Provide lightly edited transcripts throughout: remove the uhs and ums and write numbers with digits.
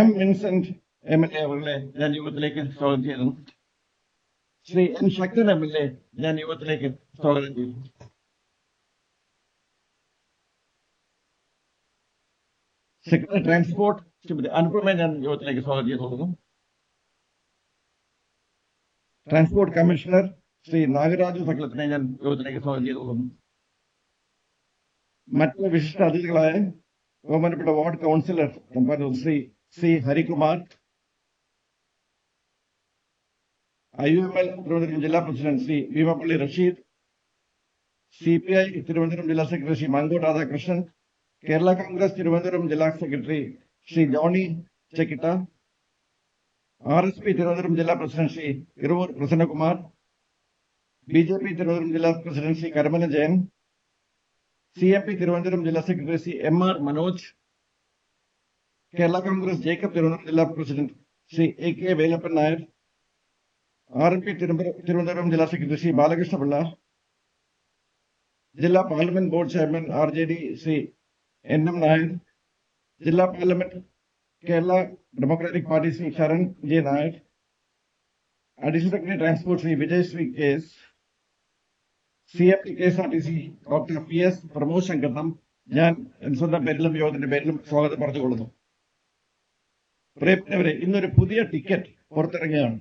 M Vincent MLA അവരുടെ ഞാൻ യോഗത്തിലേക്ക് സ്വാഗതം ചെയ്യുന്നു. ശ്രീ N ശക്തൻ MLA ഞാൻ യോഗത്തിലേക്ക് സ്വാഗതം ചെയ്യുന്നു. സെക്രട്ടറി ട്രാൻസ്പോർട്ട് ശ്രീമതി അനുപമയെ ഞാൻ യോഗത്തിലേക്ക് സ്വാഗതം ചെയ്തു. ട്രാൻസ്പോർട്ട് കമ്മീഷണർ ശ്രീ നാഗരാജു സകലത്തിനെ ഞാൻ യോഗത്തിലേക്ക് സ്വാഗതം ചെയ്തു. മറ്റ് വിശിഷ്ട അതിഥികളായ ബഹുമാനപ്പെട്ട ward councillor Shri C. Harikumar, IUML Thiruvananthapuram ജില്ലാ പ്രസിഡന്റ് ശ്രീ ഭീമപ്പള്ളി റഷീദ്, CPI തിരുവനന്തപുരം ജില്ലാ സെക്രട്ടറി ശ്രീ മങ്കോട് രാധാകൃഷ്ണൻ, കേരള കോൺഗ്രസ് തിരുവനന്തപുരം ജില്ലാ സെക്രട്ടറി ശ്രീ ജോണി ചെക്കിട്ട, RSP തിരുവനന്തപുരം ജില്ലാ പ്രസിഡന്റ് ശ്രീ ഇറവൂർ പ്രസന്നകുമാർ, BJP തിരുവനന്തപുരം ജില്ലാ പ്രസിഡന്റ് ശ്രീ കരമന ജയൻ, CMP തിരുവനന്തപുരം ജില്ലാ സെക്രട്ടറി ശ്രീ MR മനോജ്, കേരള കോൺഗ്രസ് ജേക്കബ് തിരുവനന്തപുരം ജില്ലാ president Shri AK Velappan Nair, RNP Thiruvananthapuram ജില്ലാ സെക്രട്ടറി ശ്രീ ബാലകൃഷ്ണപിള്ള, ജില്ലാ parliament board chairman RJD Shri NM Nair, ജില്ലാ parliament Kerala democratic party Shri Saran J Nair, additional secretary transport Shri Vijayasree KS, CMD KSRTC doctor PS Pramod ശങ്കർണം ഞാൻ സ്വന്തം പേരിലും യോഗത്തിന്റെ പേരിലും സ്വാഗതം പറഞ്ഞുകൊള്ളുന്നു. പ്രിയപ്പെട്ടവരെ, ഇന്നൊരു പുതിയ ടിക്കറ്റ് പുറത്തിറങ്ങിയാണ്.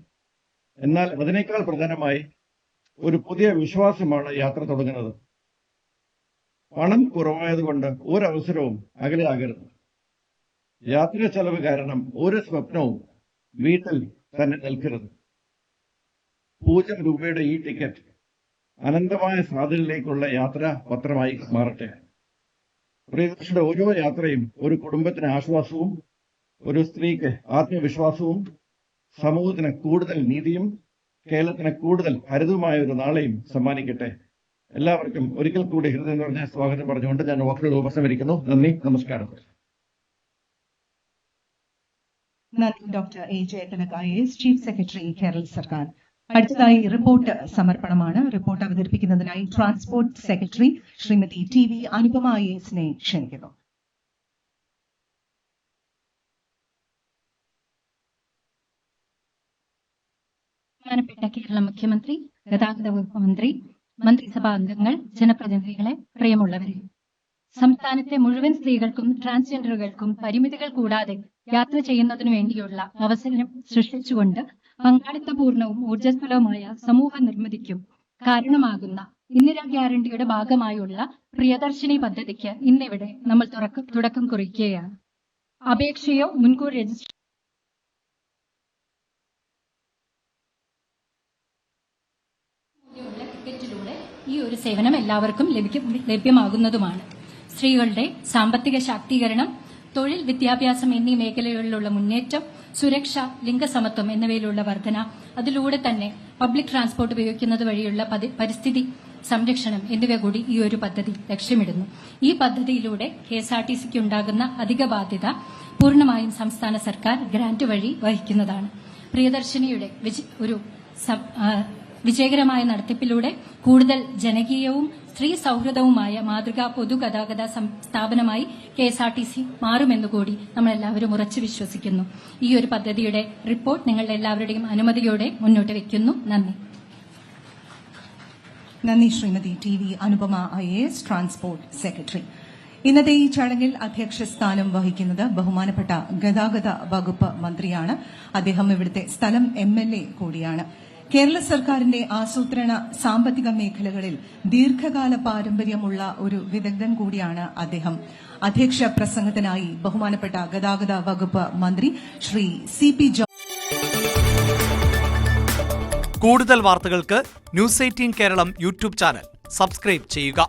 എന്നാൽ അതിനേക്കാൾ പ്രധാനമായി ഒരു പുതിയ വിശ്വാസമാണ് യാത്ര തുടങ്ങുന്നത്. പണം കുറവായതുകൊണ്ട് ഒരവസരവും അകലെയാകരുത്. യാത്രാ ചെലവ് കാരണം ഒരു സ്വപ്നവും വീട്ടിൽ തന്നെ നിൽക്കരുത്. 0 രൂപയുടെ ഈ ടിക്കറ്റ് അനന്തമായ സാധ്യതയിലേക്കുള്ള യാത്രാ പത്രമായി മാറട്ടെ. പ്രിയദർശിയുടെ ഓരോ യാത്രയും ഒരു കുടുംബത്തിന് ആശ്വാസവും, ഒരു സ്ത്രീക്ക് ആത്മവിശ്വാസവും, സമൂഹത്തിന് കൂടുതൽ നീതിയും, കേരളത്തിന് കൂടുതൽ ഹരിതവുമായ ഒരു നാളെയും സമ്മാനിക്കട്ടെ. എല്ലാവർക്കും ഒരിക്കൽ കൂടി ഹൃദയം നിറഞ്ഞ സ്വാഗതം പറഞ്ഞുകൊണ്ട് ഞാൻ വാക്കുകൾ ഉപസംഹരിക്കുന്നു. നന്ദി, നമസ്കാരം. നന്ദി doctor A. Jayathilak IAS, chief secretary, Kerala സർക്കാർ. അടുത്തതായി റിപ്പോർട്ട് സമർപ്പണമാണ്. റിപ്പോർട്ട് അവതരിപ്പിക്കുന്നതിനായി transport secretary Shrimati TV Anupama IASനെ ക്ഷണിക്കുന്നു. ബഹുമാനപ്പെട്ട കേരള മുഖ്യമന്ത്രി, ഗതാഗത വകുപ്പ് മന്ത്രി, മന്ത്രിസഭാ അംഗങ്ങൾ, ജനപ്രതിനിധികളെ, പ്രിയമുള്ളവരെ, സംസ്ഥാനത്തെ മുഴുവൻ സ്ത്രീകൾക്കും ട്രാൻസ്ജെൻഡറുകൾക്കും പരിമിതികൾ കൂടാതെ യാത്ര ചെയ്യുന്നതിനു വേണ്ടിയുള്ള അവസരം സൃഷ്ടിച്ചുകൊണ്ട് പങ്കാളിത്തപൂർണവും ഊർജ്ജസ്വലവുമായ സമൂഹ നിർമ്മിതിക്കും കാരണമാകുന്ന ഇന്ദിരാ ഗ്യാരണ്ടിയുടെ ഭാഗമായുള്ള പ്രിയദർശിനി പദ്ധതിക്ക് ഇന്നിവിടെ നമ്മൾ തുടക്കം കുറിക്കുകയാണ്. അപേക്ഷയോ മുൻകൂർ രജിസ്ട്രേഷൻ ടിക്കറ്റിലൂടെ ഈ ഒരു സേവനം എല്ലാവർക്കും ലഭ്യമാകുന്നതുമാണ്. സ്ത്രീകളുടെ സാമ്പത്തിക ശാക്തീകരണം, തൊഴിൽ, വിദ്യാഭ്യാസം എന്നീ മേഖലകളിലുള്ള മുന്നേറ്റം, സുരക്ഷ, ലിംഗസമത്വം എന്നിവയിലുള്ള വർധന, അതിലൂടെ തന്നെ പബ്ലിക് ട്രാൻസ്പോർട്ട് ഉപയോഗിക്കുന്നത് വഴിയുള്ള പരിസ്ഥിതി സംരക്ഷണം എന്നിവ കൂടി ഈ ഒരു പദ്ധതി ലക്ഷ്യമിടുന്നു. ഈ പദ്ധതിയിലൂടെ KSRTCക്ക് ഉണ്ടാകുന്ന അധിക ബാധ്യത പൂർണ്ണമായും സംസ്ഥാന സർക്കാർ ഗ്രാന്റ് വഴി വഹിക്കുന്നതാണ്. പ്രിയദർശിനിയുടെ വിജയകരമായ നടത്തിപ്പിലൂടെ കൂടുതൽ ജനകീയവും സ്ത്രീ സൗഹൃദവുമായ മാതൃകാ പൊതുഗതാഗത സ്ഥാപനമായി KSRTC മാറുമെന്നുകൂടി നമ്മളെല്ലാവരും ഉറച്ചു വിശ്വസിക്കുന്നു. ഈ ഒരു പദ്ധതിയുടെ റിപ്പോർട്ട് നിങ്ങളുടെ എല്ലാവരുടെയും അനുമതിയോടെ മുന്നോട്ട് വയ്ക്കുന്നു. നന്ദി. നന്ദി Shrimati TV Anupama IAS, transport secretary. ഇന്നത്തെ ഈ ചടങ്ങിൽ അധ്യക്ഷസ്ഥാനം വഹിക്കുന്നത് ബഹുമാനപ്പെട്ട ഗതാഗത വകുപ്പ് മന്ത്രിയാണ്. അദ്ദേഹം ഇവിടുത്തെ സ്ഥലം MLA കൂടിയാണ്. കേരള സർക്കാരിന്റെ ആസൂത്രണ സാമ്പത്തിക മേഖലകളിൽ ദീർഘകാല പാരമ്പര്യമുള്ള ഒരു വിദഗ്ധൻ കൂടിയാണ് അദ്ദേഹം. അധ്യക്ഷ പ്രസംഗത്തിനായി ബഹുമാനപ്പെട്ട ഗതാഗത വകുപ്പ് മന്ത്രി ശ്രീ CP ജോൺ. കൂടുതൽ വാർത്തകൾക്ക് News 18 Keralam YouTube channel subscribe ചെയ്യുക.